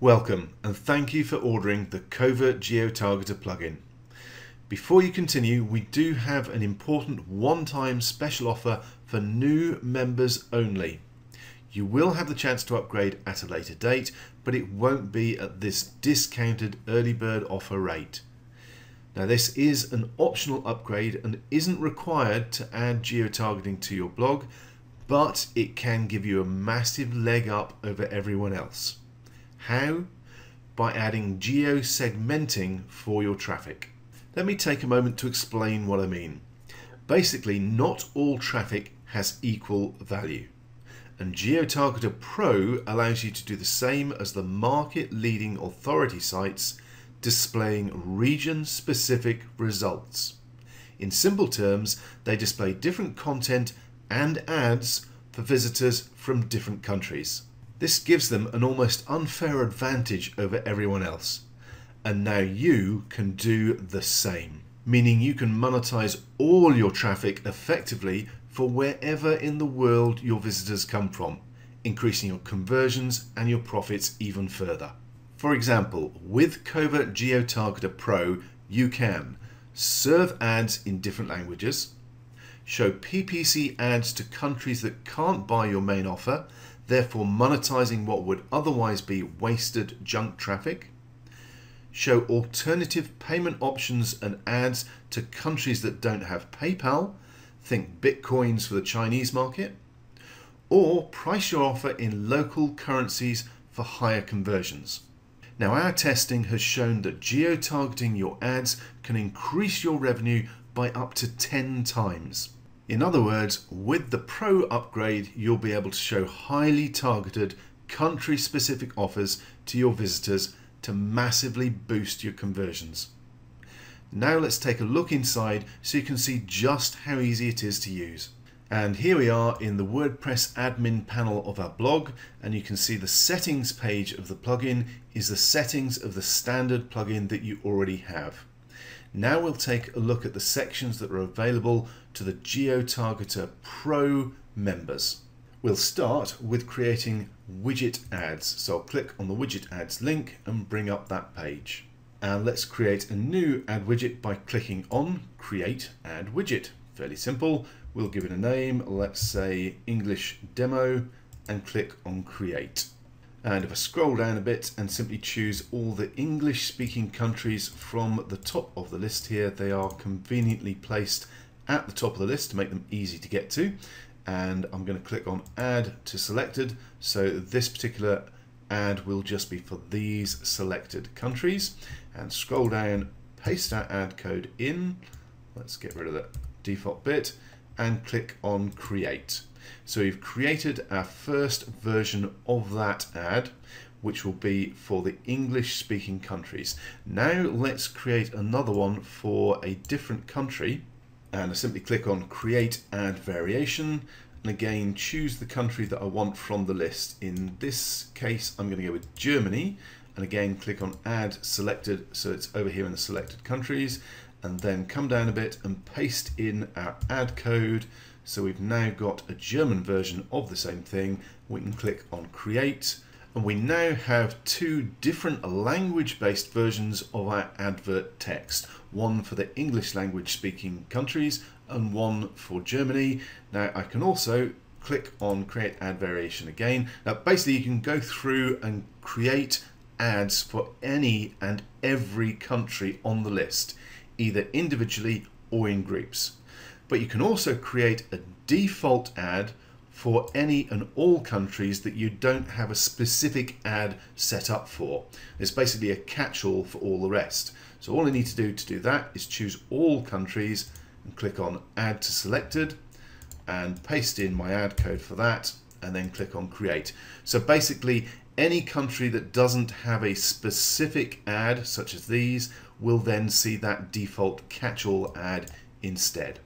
Welcome and thank you for ordering the Covert Geo Targeter plugin. Before you continue, we do have an important one-time special offer for new members only. You will have the chance to upgrade at a later date, but it won't be at this discounted early bird offer rate. Now this is an optional upgrade and isn't required to add geo-targeting to your blog, but it can give you a massive leg up over everyone else. How? By adding geo-segmenting for your traffic. Let me take a moment to explain what I mean. Basically, not all traffic has equal value. And Geo Targeter Pro allows you to do the same as the market-leading authority sites, displaying region-specific results. In simple terms, they display different content and ads for visitors from different countries. This gives them an almost unfair advantage over everyone else. And now you can do the same, meaning you can monetize all your traffic effectively for wherever in the world your visitors come from, increasing your conversions and your profits even further. For example, with Covert Geo Targeter Pro, you can serve ads in different languages, show PPC ads to countries that can't buy your main offer, therefore monetizing what would otherwise be wasted junk traffic, show alternative payment options and ads to countries that don't have PayPal, think Bitcoins for the Chinese market, or price your offer in local currencies for higher conversions. Now our testing has shown that geo-targeting your ads can increase your revenue by up to 10 times. In other words, with the Pro upgrade, you'll be able to show highly targeted country-specific offers to your visitors to massively boost your conversions. Now let's take a look inside so you can see just how easy it is to use. And here we are in the WordPress admin panel of our blog, and you can see the settings page of the plugin is the settings of the standard plugin that you already have. Now we'll take a look at the sections that are available to the Geo Targeter Pro members. We'll start with creating widget ads. So I'll click on the widget ads link and bring up that page. And let's create a new ad widget by clicking on create ad widget. Fairly simple. We'll give it a name, let's say English demo, and click on create. And if I scroll down a bit and simply choose all the English speaking countries from the top of the list here, they are conveniently placed at the top of the list to make them easy to get to. And I'm going to click on add to selected. So this particular ad will just be for these selected countries. And scroll down, paste our ad code in. Let's get rid of that default bit and click on create. So we've created our first version of that ad, which will be for the English speaking countries. Now let's create another one for a different country, and I simply click on create ad variation, and again choose the country that I want from the list. In this case I'm going to go with Germany, and again click on add selected, so it's over here in the selected countries, and then come down a bit and paste in our ad code. So we've now got a German version of the same thing. We can click on create, and we now have two different language-based versions of our advert text. One for the English language speaking countries and one for Germany. Now I can also click on create ad variation again. Now basically you can go through and create ads for any and every country on the list, either individually or in groups. But you can also create a default ad for any and all countries that you don't have a specific ad set up for. It's basically a catch-all for all the rest. So all I need to do that is choose all countries and click on add to selected and paste in my ad code for that, and then click on create. So basically any country that doesn't have a specific ad such as these will then see that default catch-all ad instead.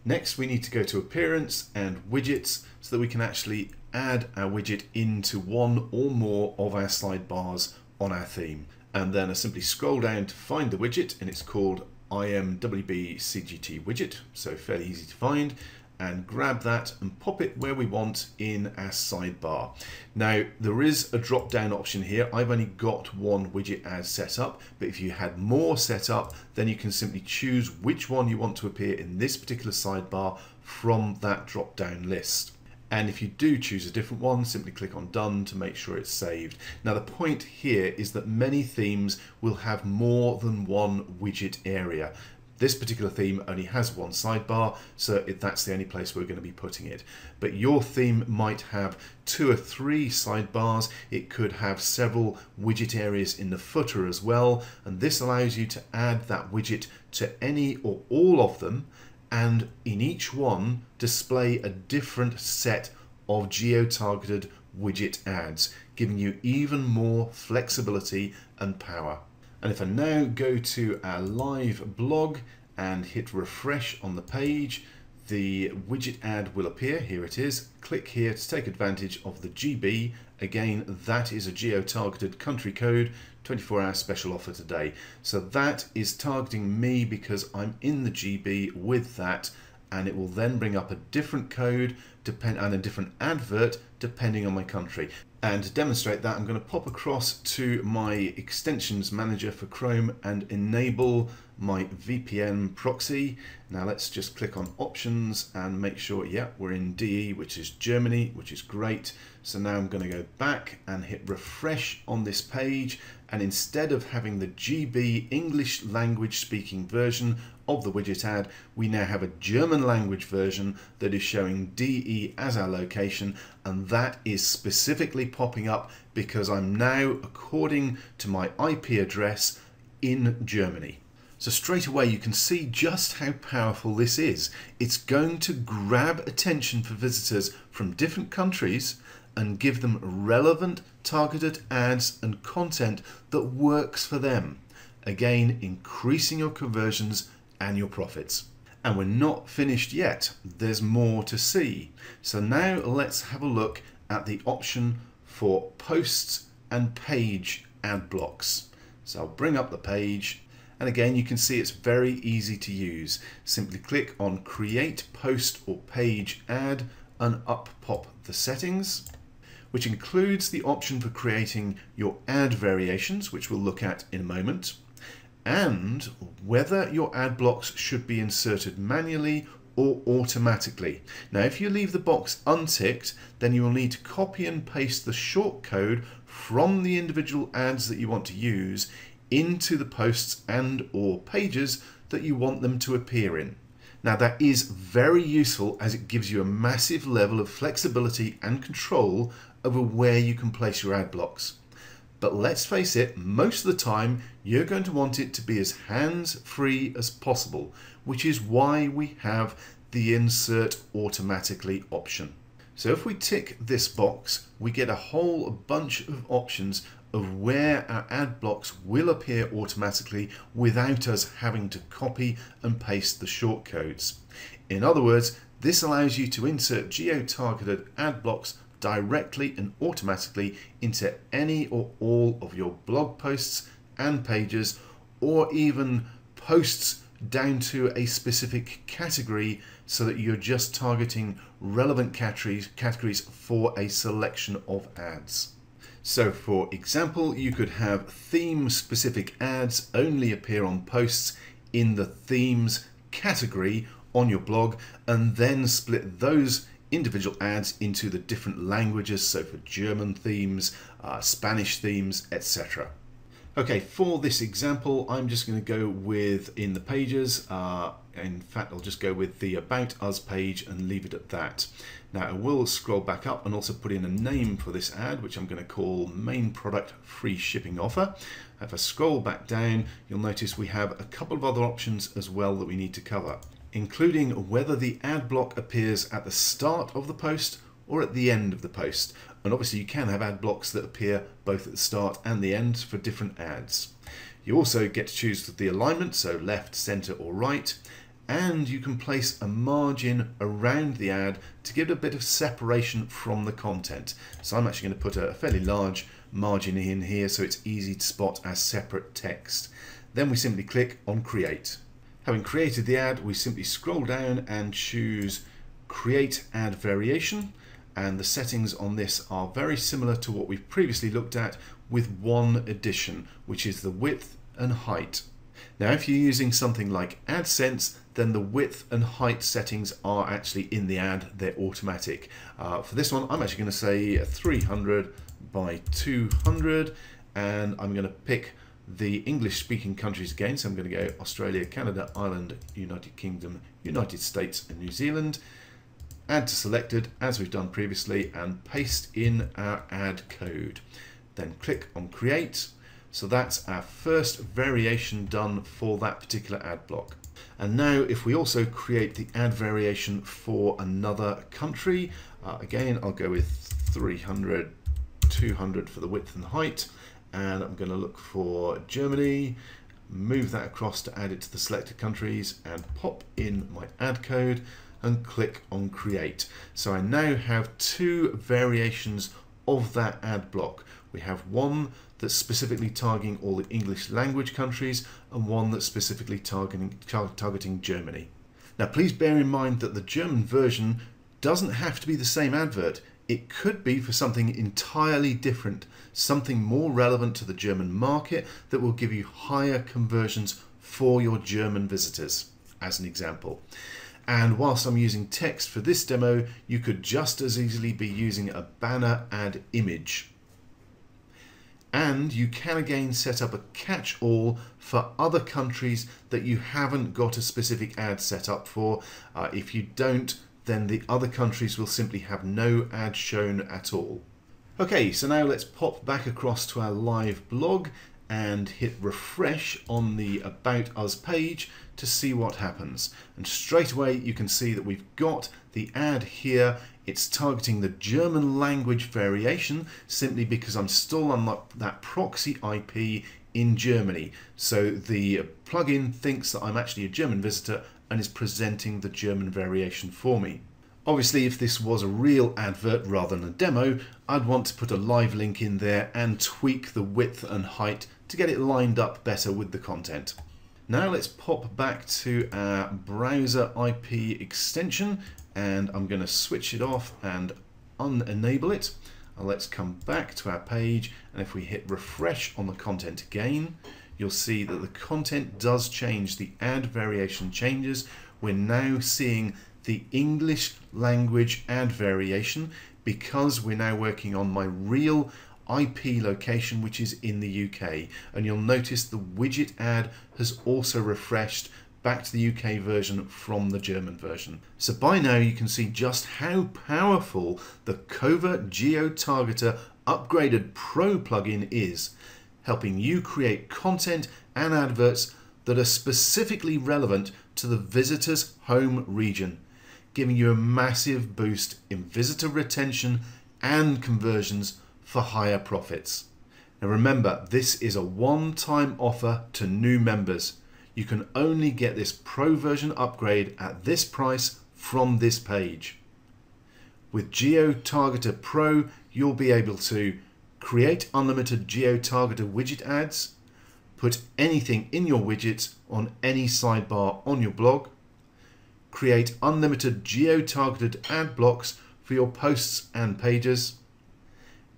Next we need to go to appearance and widgets so that we can actually add our widget into one or more of our slide bars on our theme. And then I simply scroll down to find the widget, and it's called IMWB CGT widget, so fairly easy to find. and grab that and pop it where we want in our sidebar. Now there is a drop down option here. I've only got one widget ad set up, but if you had more set up, then you can simply choose which one you want to appear in this particular sidebar from that drop down list. And if you do choose a different one, simply click on done to make sure it's saved. Now the point here is that many themes will have more than one widget area. This particular theme only has one sidebar, so that's the only place we're going to be putting it. But your theme might have 2 or 3 sidebars. It could have several widget areas in the footer as well, and this allows you to add that widget to any or all of them, and in each one display a different set of geo-targeted widget ads, giving you even more flexibility and power. And if I now go to our live blog and hit refresh on the page, the widget ad will appear. Here it is. Click here to take advantage of the GB. Again, that is a geo-targeted country code, 24-hour special offer today. So that is targeting me because I'm in the GB with that, and it will then bring up a different code and a different advert depending on my country. And to demonstrate that, I'm going to pop across to my extensions manager for Chrome and enable my VPN proxy. Now let's just click on options and make sure, yeah, we're in DE, which is Germany, which is great. So now I'm going to go back and hit refresh on this page, and instead of having the GB English language speaking version of the widget ad, we now have a German language version that is showing DE as our location, and that is specifically popping up because I'm now, according to my IP address, in Germany. So straight away you can see just how powerful this is. It's going to grab attention for visitors from different countries and give them relevant targeted ads and content that works for them. Again, increasing your conversions and your profits. And we're not finished yet. There's more to see. So now let's have a look at the option for posts and page ad blocks. So I'll bring up the page, and again you can see it's very easy to use. Simply click on create post or page ad and up pop the settings, which includes the option for creating your ad variations, which we'll look at in a moment, and whether your ad blocks should be inserted manually or automatically. Now if you leave the box unticked, then you will need to copy and paste the shortcode from the individual ads that you want to use into the posts and or pages that you want them to appear in. Now that is very useful as it gives you a massive level of flexibility and control over where you can place your ad blocks. But let's face it, most of the time you're going to want it to be as hands-free as possible, which is why we have the insert automatically option. So if we tick this box, we get a whole bunch of options of where our ad blocks will appear automatically without us having to copy and paste the shortcodes. In other words, this allows you to insert geo-targeted ad blocks directly and automatically into any or all of your blog posts and pages, or even posts down to a specific category, so that you're just targeting relevant categories for a selection of ads. So for example, you could have theme specific ads only appear on posts in the themes category on your blog, and then split those individual ads into the different languages, so for German themes, Spanish themes, etc. Okay, for this example, I'm just going to go with in the pages. In fact, I'll just go with the About Us page and leave it at that. Now I will scroll back up and also put in a name for this ad, which I'm going to call Main Product Free Shipping Offer. If I scroll back down, you'll notice we have a couple of other options as well that we need to cover, including whether the ad block appears at the start of the post or at the end of the post. And obviously you can have ad blocks that appear both at the start and the end for different ads. You also get to choose the alignment, so left, center or right, and you can place a margin around the ad to give it a bit of separation from the content. So I'm actually going to put a fairly large margin in here so it's easy to spot as separate text. Then we simply click on create. Having created the ad, we simply scroll down and choose create ad variation, and the settings on this are very similar to what we've previously looked at, with one addition, which is the width and height. Now if you're using something like AdSense, then the width and height settings are actually in the ad, they're automatic. For this one I'm actually going to say 300 by 200, and I'm going to pick the English speaking countries again, so I'm going to go Australia, Canada, Ireland, United Kingdom, United States and New Zealand. Add to selected as we've done previously and paste in our ad code. Then click on create. So that's our first variation done for that particular ad block. And now if we also create the ad variation for another country, again I'll go with 300, 200 for the width and height, and I'm going to look for Germany, move that across to add it to the selected countries and pop in my ad code and click on create. So I now have two variations of that ad block. We have one that's specifically targeting all the English language countries and one that's specifically targeting Germany. Now please bear in mind that the German version doesn't have to be the same advert. It could be for something entirely different, something more relevant to the German market that will give you higher conversions for your German visitors, as an example. And whilst I'm using text for this demo, you could just as easily be using a banner ad image. And you can again set up a catch-all for other countries that you haven't got a specific ad set up for. If you don't, then the other countries will simply have no ad shown at all. Okay, so now let's pop back across to our live blog and hit refresh on the About Us page to see what happens. And straight away you can see that we've got the ad here. It's targeting the German language variation simply because I'm still on that proxy IP in Germany. So the plugin thinks that I'm actually a German visitor and is presenting the German variation for me. Obviously, if this was a real advert rather than a demo, I'd want to put a live link in there and tweak the width and height to get it lined up better with the content. Now let's pop back to our browser IP extension, and I'm going to switch it off and unenable it. And let's come back to our page, and if we hit refresh on the content again, you'll see that the content does change. The ad variation changes. We're now seeing the English language ad variation because we're now working on my real IP location, which is in the UK. And you'll notice the widget ad has also refreshed back to the UK version from the German version. So by now you can see just how powerful the Covert Geo Targeter upgraded Pro plugin is, helping you create content and adverts that are specifically relevant to the visitor's home region, giving you a massive boost in visitor retention and conversions for higher profits. Now remember, this is a one-time offer to new members. You can only get this Pro version upgrade at this price from this page. With Geo Targeter Pro, you'll be able to create unlimited Geo Targeter widget ads, put anything in your widgets on any sidebar on your blog, create unlimited geo-targeted ad blocks for your posts and pages,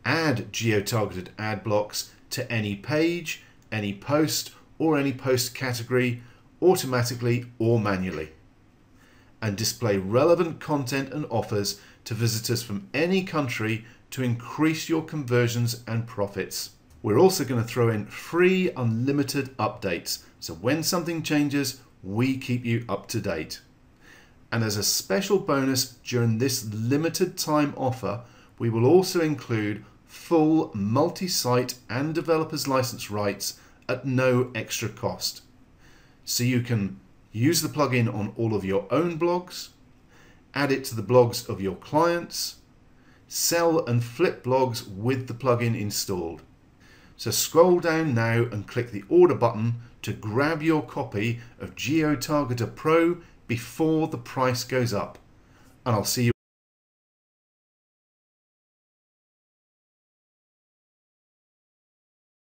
add geo-targeted ad blocks to any page, any post, or any post category automatically or manually, and display relevant content and offers to visitors from any country to increase your conversions and profits. We're also going to throw in free unlimited updates, so when something changes, we keep you up to date. And as a special bonus during this limited time offer, we will also include full multi-site and developers license rights at no extra cost. So you can use the plugin on all of your own blogs, add it to the blogs of your clients, sell and flip blogs with the plugin installed. So scroll down now and click the order button to grab your copy of Geo Targeter Pro before the price goes up. And I'll see you